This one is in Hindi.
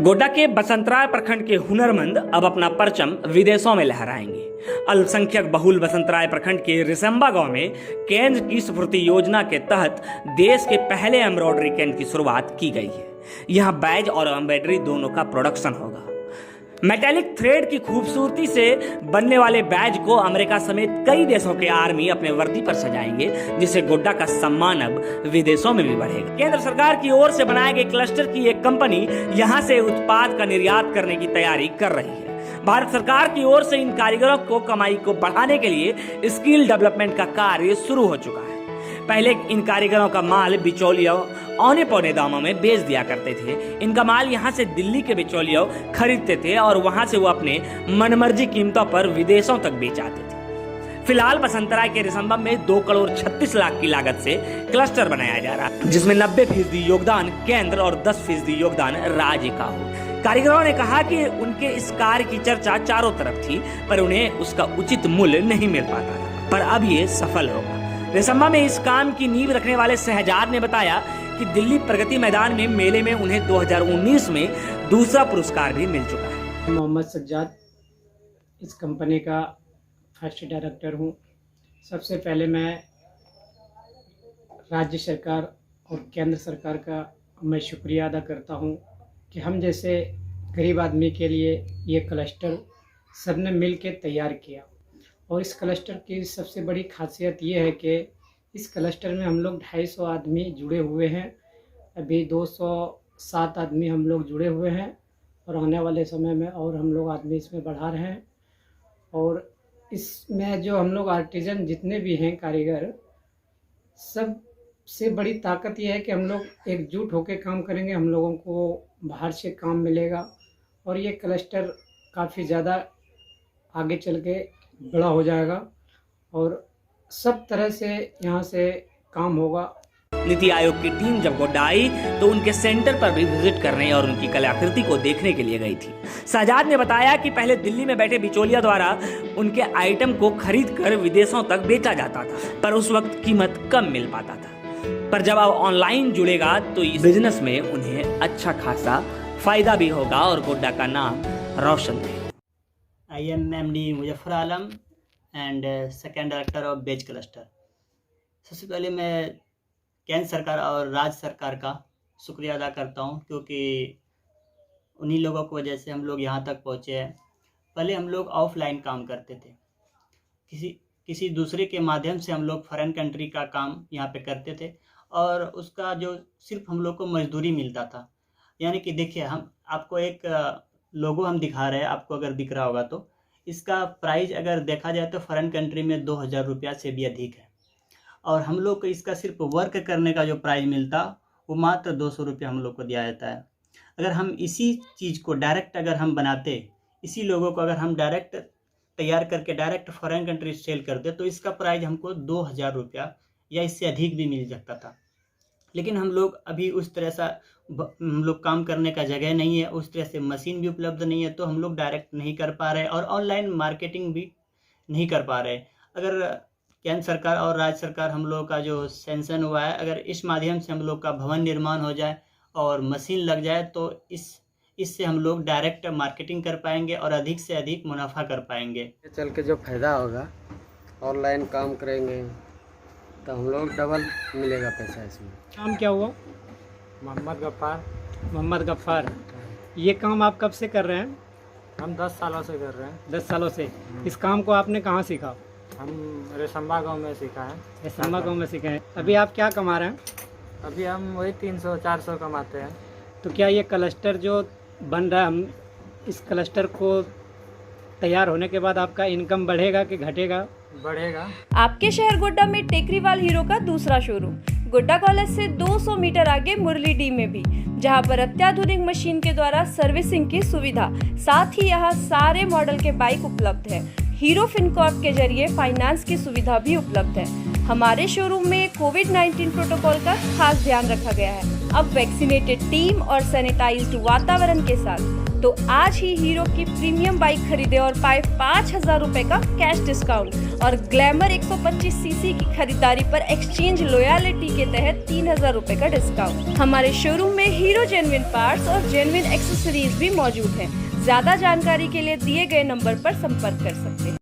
गोड्डा के बसंतराय प्रखंड के हुनरमंद अब अपना परचम विदेशों में लहराएंगे। अल्पसंख्यक बहुल बसंतराय प्रखंड के रिसंबा गांव में केंद्र की स्फूर्ति योजना के तहत देश के पहले एम्ब्रॉयडरी केंद्र की शुरुआत की गई है। यहाँ बैज और एम्ब्रॉयडरी दोनों का प्रोडक्शन होगा। मेटेलिक थ्रेड की खूबसूरती से बनने वाले बैज को अमेरिका समेत कई देशों के आर्मी अपने वर्दी पर सजाएंगे, जिससे गोड्डा का सम्मान अब विदेशों में भी बढ़ेगा। केंद्र सरकार की ओर से बनाए गए क्लस्टर की एक कंपनी यहां से उत्पाद का निर्यात करने की तैयारी कर रही है। भारत सरकार की ओर से इन कारीगरों को कमाई को बढ़ाने के लिए स्किल डेवलपमेंट का कार्य शुरू हो चुका है। पहले इन कारीगरों का माल बिचौलियों औने पौने दामों में बेच दिया करते थे। इनका माल यहाँ से दिल्ली के बिचौलियों खरीदते थे और वहां से वो अपने मनमर्जी कीमतों पर विदेशों तक बेचाते थे। फिलहाल बसंतराय के रिसंबा में 2 करोड़ 36 लाख की लागत से क्लस्टर बनाया जा रहा है, जिसमें 90% योगदान केंद्र और 10% योगदान राज्य का हो। कारीगरों ने कहा कि उनके इस कार्य की चर्चा चारों तरफ थी, पर उन्हें उसका उचित मूल्य नहीं मिल पाता था, पर अब ये सफल होगा। रिसंबा में इस काम की नींव रखने वाले शहजाद ने बताया कि दिल्ली प्रगति मैदान में मेले में उन्हें 2019 में दूसरा पुरस्कार भी मिल चुका है। मोहम्मद सज्जाद इस कंपनी का फर्स्ट डायरेक्टर हूँ। सबसे पहले मैं राज्य सरकार और केंद्र सरकार का मैं शुक्रिया अदा करता हूँ कि हम जैसे गरीब आदमी के लिए ये क्लस्टर सबने मिल के तैयार किया। और इस क्लस्टर की सबसे बड़ी खासियत ये है कि इस क्लस्टर में हम लोग 250 आदमी जुड़े हुए हैं। अभी 207 आदमी हम लोग जुड़े हुए हैं और आने वाले समय में और हम लोग आदमी इसमें बढ़ा रहे हैं। और इसमें जो हम लोग आर्टिजन जितने भी हैं कारीगर, सबसे बड़ी ताकत ये है कि हम लोग एकजुट होकर काम करेंगे। हम लोगों को बाहर से काम मिलेगा और ये क्लस्टर काफ़ी ज़्यादा आगे चल के बड़ा हो जाएगा और सब तरह से यहाँ से काम होगा। नीति आयोग की टीम जब गोड्डा आई तो उनके सेंटर पर भी विजिट करने और उनकी कलाकृति को देखने के लिए गई थी। शहजाद ने बताया कि पहले दिल्ली में बैठे बिचौलिया द्वारा उनके आइटम को खरीद कर विदेशों तक बेचा जाता था, पर उस वक्त कीमत कम मिल पाता था। पर जब अब ऑनलाइन जुड़ेगा तो इस बिजनेस में उन्हें अच्छा खासा फायदा भी होगा और गोड्डा का नाम रोशन है। I am MD Muzaffar Alam and second director of बेज क्लस्टर। सबसे पहले मैं केंद्र सरकार और राज्य सरकार का शुक्रिया अदा करता हूं, क्योंकि उन्हीं लोगों की वजह से हम लोग यहां तक पहुंचे हैं। पहले हम लोग ऑफलाइन काम करते थे, किसी दूसरे के माध्यम से हम लोग फॉरेन कंट्री का काम यहां पे करते थे और उसका जो सिर्फ हम लोग को मजदूरी मिलता था। यानी कि देखिए, हम आपको एक लोगो हम दिखा रहे हैं, आपको अगर दिख रहा होगा तो इसका प्राइस अगर देखा जाए तो फॉरेन कंट्री में 2000 रुपया से भी अधिक है और हम लोग को इसका सिर्फ वर्क करने का जो प्राइस मिलता वो मात्र 200 रुपया हम लोग को दिया जाता है। अगर हम इसी चीज़ को डायरेक्ट अगर हम बनाते, इसी लोगों को अगर हम डायरेक्ट तैयार करके डायरेक्ट फॉरेन कंट्री सेल करते तो इसका प्राइस हमको 2000 रुपया या इससे अधिक भी मिल सकता था। लेकिन हम लोग अभी उस तरह सा हम लोग काम करने का जगह नहीं है, उस तरह से मशीन भी उपलब्ध नहीं है, तो हम लोग डायरेक्ट नहीं कर पा रहे और ऑनलाइन मार्केटिंग भी नहीं कर पा रहे। अगर केंद्र सरकार और राज्य सरकार हम लोग का जो सेंशन हुआ है, अगर इस माध्यम से हम लोग का भवन निर्माण हो जाए और मशीन लग जाए तो इससे हम लोग डायरेक्ट मार्केटिंग कर पाएंगे और अधिक से अधिक मुनाफा कर पाएंगे। चल के जो फायदा होगा, ऑनलाइन काम करेंगे तो हम लोग डबल मिलेगा पैसा इसमें। काम क्या हुआ? मोहम्मद गफ्फार। ये काम आप कब से कर रहे हैं? हम 10 सालों से कर रहे हैं। 10 सालों से। इस काम को आपने कहाँ सीखा? हम रिसंबा गांव में सीखा है। रिसंबा गांव में सीखे हैं। अभी आप क्या कमा रहे हैं? अभी हम वही 300-400 कमाते हैं। तो क्या ये क्लस्टर जो बन रहा है, हम इस क्लस्टर को तैयार होने के बाद आपका इनकम बढ़ेगा कि घटेगा? बढ़ेगा। आपके शहर गोड्डा में टेकरीवाल हीरो का दूसरा शोरूम गोड्डा कॉलेज से 200 मीटर आगे मुरली डी में भी, जहां पर अत्याधुनिक मशीन के द्वारा सर्विसिंग की सुविधा, साथ ही यहां सारे मॉडल के बाइक उपलब्ध है। हीरो फिनकॉर्प के जरिए फाइनेंस की सुविधा भी उपलब्ध है। हमारे शोरूम में कोविड-19 प्रोटोकॉल का खास ध्यान रखा गया है। अब वैक्सीनेटेड टीम और सैनिटाइज्ड वातावरण के साथ तो आज ही हीरो की प्रीमियम बाइक खरीदे और पाए 5,000 रुपए का कैश डिस्काउंट और ग्लैमर 125 सीसी की खरीदारी पर एक्सचेंज लॉयल्टी के तहत 3,000 रुपए का डिस्काउंट। हमारे शोरूम में हीरो जेन्युइन पार्ट्स और जेन्युइन एक्सेसरीज भी मौजूद हैं। ज्यादा जानकारी के लिए दिए गए नंबर पर संपर्क कर सकते हैं।